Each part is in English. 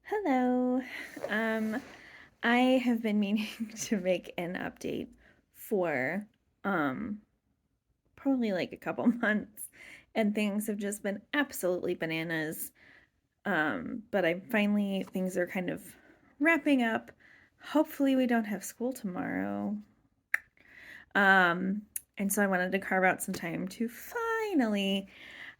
Hello. Um, I have been meaning to make an update for um probably like a couple months, and things have just been absolutely bananas. But things are kind of wrapping up. Hopefully we don't have school tomorrow. Um, and so I wanted to carve out some time to finally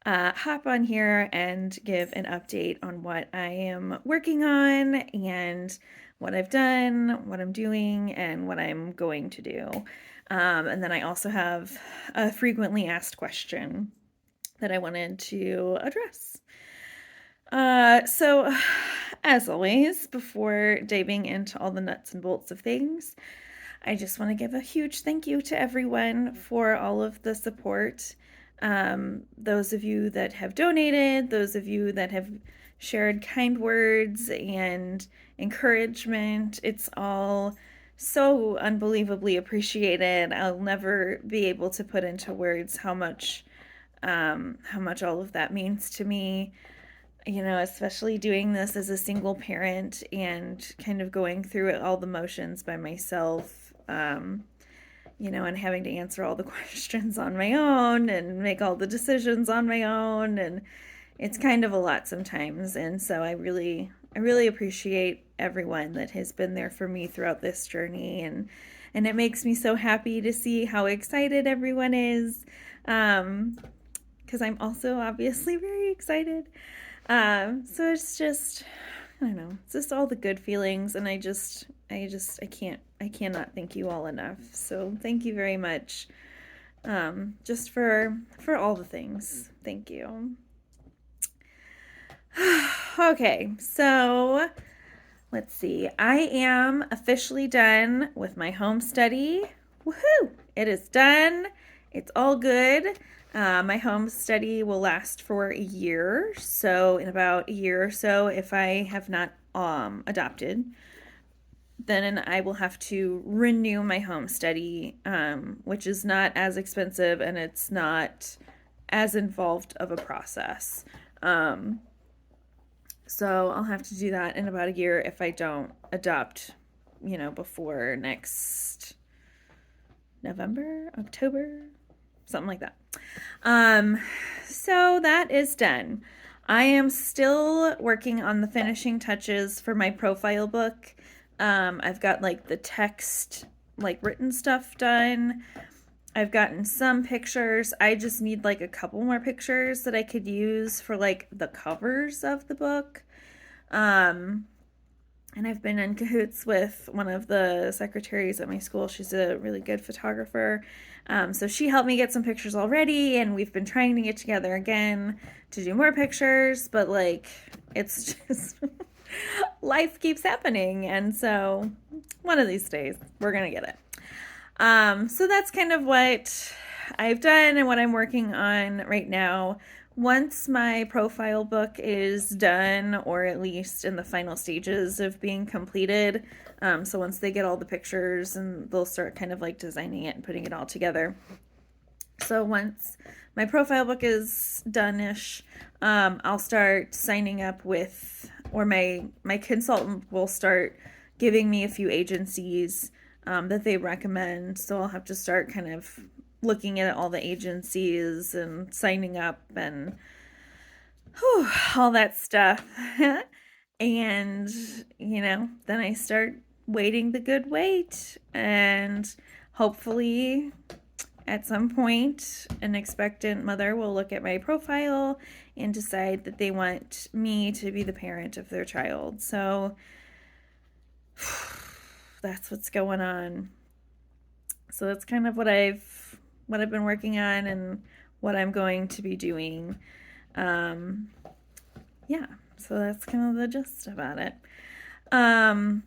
hop on here and give an update on what I am working on and what I've done, what I'm doing, and what I'm going to do. And then I also have a frequently asked question that I wanted to address. So, as always, before diving into all the nuts and bolts of things, I just want to give a huge thank you to everyone for all of the support. Those of you that have donated, those of you that have shared kind words and encouragement, it's all so unbelievably appreciated. I'll never be able to put into words how much all of that means to me. You know, especially doing this as a single parent and kind of going through it, all the motions by myself, and having to answer all the questions on my own and make all the decisions on my own. And it's kind of a lot sometimes. And so I really appreciate everyone that has been there for me throughout this journey. And it makes me so happy to see how excited everyone is. Because I'm also obviously very excited. So it's just, I don't know, it's just all the good feelings, and I cannot thank you all enough. So thank you very much, just for all the things. Thank you. Okay, so let's see. I am officially done with my home study. Woohoo! It is done. It's all good. My home study will last for a year. So, in about a year or so, if I have not adopted, then I will have to renew my home study, which is not as expensive and it's not as involved of a process. Um, so I'll have to do that in about a year if I don't adopt, before next November, October, something like that. Um, so that is done. I am still working on the finishing touches for my profile book. I've got like the text, like written stuff done. I've gotten some pictures. I just need like a couple more pictures that I could use for like the covers of the book. Um, and I've been in cahoots with one of the secretaries at my school. She's a really good photographer. So she helped me get some pictures already, and we've been trying to get together again to do more pictures, but like, it's just life keeps happening. And so one of these days, we're going to get it. So that's kind of what I've done and what I'm working on right now. Once my profile book is done, or at least in the final stages of being completed, so once they get all the pictures and they'll start kind of like designing it and putting it all together. So once my profile book is done-ish, I'll start signing up with, or my consultant will start giving me a few agencies that they recommend. So I'll have to start kind of looking at all the agencies and signing up and all that stuff. And, then I start waiting the good wait. And hopefully, at some point, an expectant mother will look at my profile and decide that they want me to be the parent of their child. So that's what's going on. So that's kind of what I've been working on and what I'm going to be doing. Um, yeah, so that's kind of the gist about it. Um,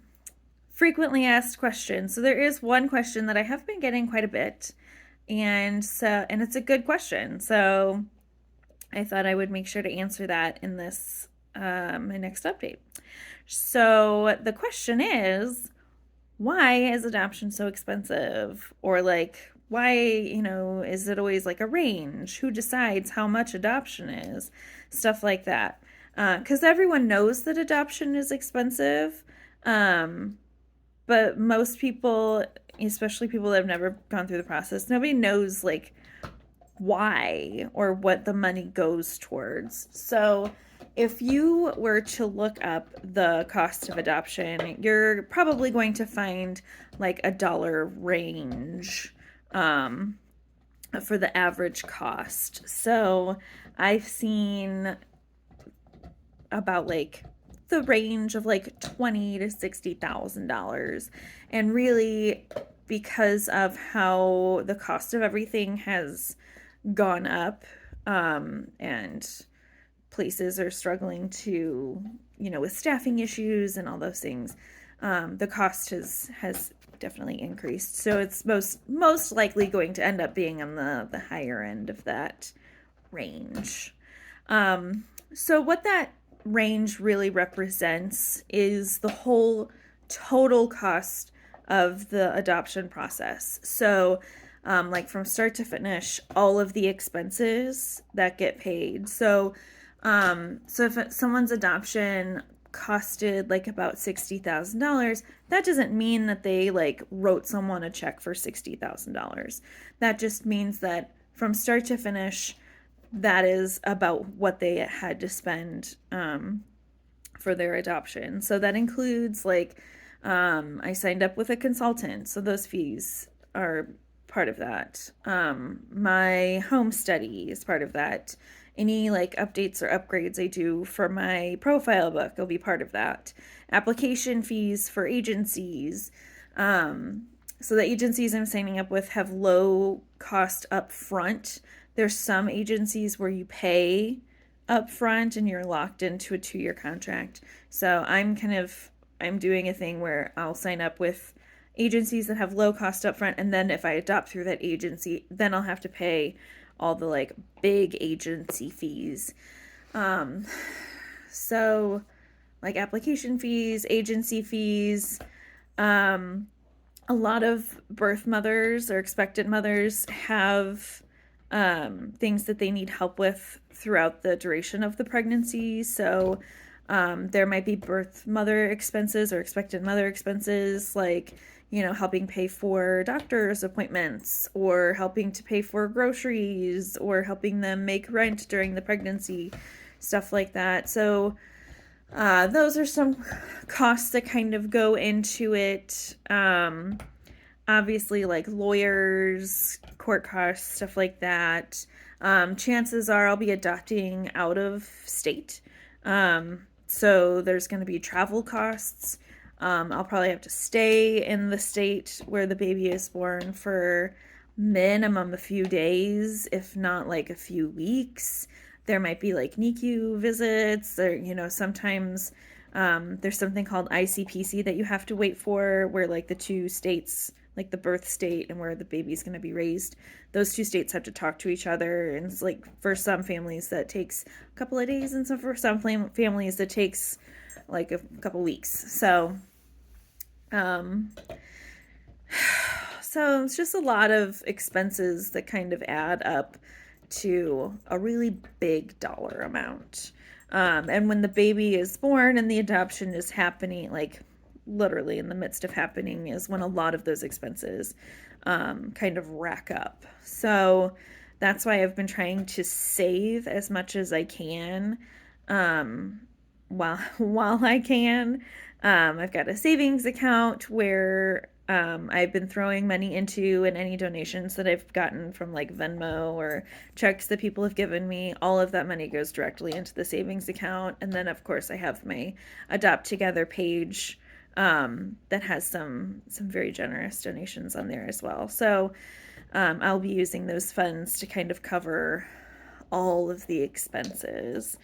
Frequently asked questions. So there is one question that I have been getting quite a bit, and it's a good question. So I thought I would make sure to answer that in this my next update. So the question is, why is adoption so expensive? Or like, why, is it always like a range? Who decides how much adoption is? Stuff like that. because everyone knows that adoption is expensive. Um, but most people, especially people that have never gone through the process, nobody knows like why or what the money goes towards. So if you were to look up the cost of adoption, you're probably going to find like a dollar range for the average cost. So I've seen about like the range of like $20,000 to $60,000, and really because of how the cost of everything has gone up, and places are struggling to, with staffing issues and all those things, the cost has definitely increased. So it's most likely going to end up being on the higher end of that range. So what that range really represents is the whole total cost of the adoption process. So, like from start to finish, all of the expenses that get paid. So if someone's adoption costed like about $60,000, that doesn't mean that they like wrote someone a check for $60,000. That just means that from start to finish, that is about what they had to spend for their adoption. So that includes like, I signed up with a consultant, so those fees are part of that. My home study is part of that. Any like updates or upgrades I do for my profile book will be part of that. Application fees for agencies. So the agencies I'm signing up with have low cost up front. There's some agencies where you pay up front and you're locked into a 2-year contract. So I'm doing a thing where I'll sign up with agencies that have low cost up front, and then if I adopt through that agency, then I'll have to pay all the like big agency fees. So like application fees, agency fees, a lot of birth mothers or expectant mothers have things that they need help with throughout the duration of the pregnancy. So there might be birth mother expenses or expectant mother expenses, like, helping pay for doctor's appointments or helping to pay for groceries or helping them make rent during the pregnancy, stuff like that. So those are some costs that kind of go into it. Obviously, like lawyers, court costs, stuff like that. Chances are I'll be adopting out of state. So there's going to be travel costs. I'll probably have to stay in the state where the baby is born for minimum a few days, if not like a few weeks. There might be like NICU visits, or, sometimes there's something called ICPC that you have to wait for, where like the two states, like the birth state and where the baby's going to be raised, those two states have to talk to each other. And it's like for some families that takes a couple of days, and for some families that takes like a couple weeks. So so it's just a lot of expenses that kind of add up to a really big dollar amount. And when the baby is born and the adoption is happening, like literally in the midst of happening, is when a lot of those expenses kind of rack up. So that's why I've been trying to save as much as I can, while I can. I've got a savings account where I've been throwing money into, and any donations that I've gotten from like Venmo or checks that people have given me, all of that money goes directly into the savings account. And then of course I have my Adopt Together page that has some very generous donations on there as well. So I'll be using those funds to kind of cover all of the expenses.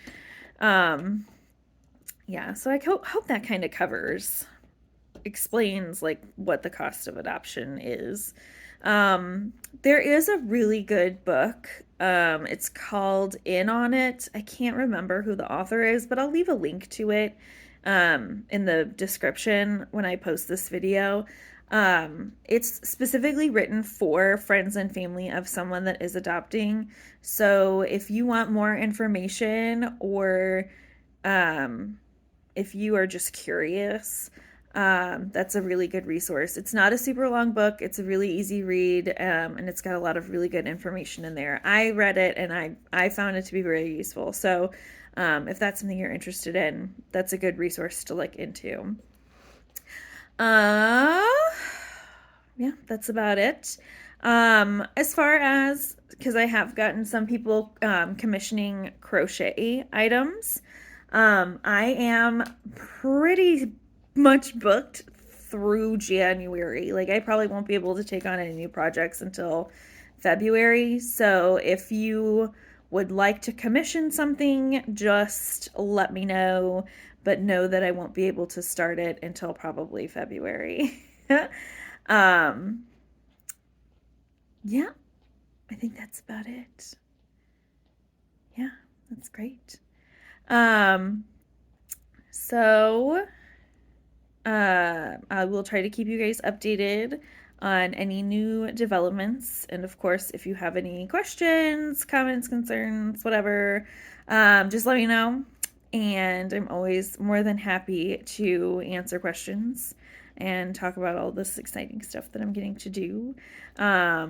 Yeah, so I hope that kind of explains like what the cost of adoption is. There is a really good book. It's called In on It. I can't remember who the author is, but I'll leave a link to it in the description when I post this video. It's specifically written for friends and family of someone that is adopting. So if you want more information, or if you are just curious, that's a really good resource. It's not a super long book. It's a really easy read, and it's got a lot of really good information in there. I read it and I found it to be very useful. So if that's something you're interested in, that's a good resource to look into. Uh, yeah, that's about it. As far as, because I have gotten some people commissioning crochet items, I am pretty much booked through January. Like, I probably won't be able to take on any new projects until February. So, if you would like to commission something, just let me know. But know that I won't be able to start it until probably February. um, yeah, I think that's about it. Yeah, that's great. Um, so I will try to keep you guys updated on any new developments. And of course, if you have any questions, comments, concerns, whatever, just let me know. And I'm always more than happy to answer questions and talk about all this exciting stuff that I'm getting to do. Yeah,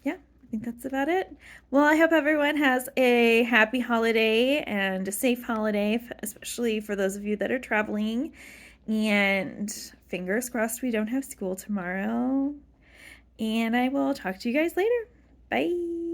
I think that's about it. Well, I hope everyone has a happy holiday and a safe holiday, especially for those of you that are traveling. And fingers crossed we don't have school tomorrow. And I will talk to you guys later. Bye.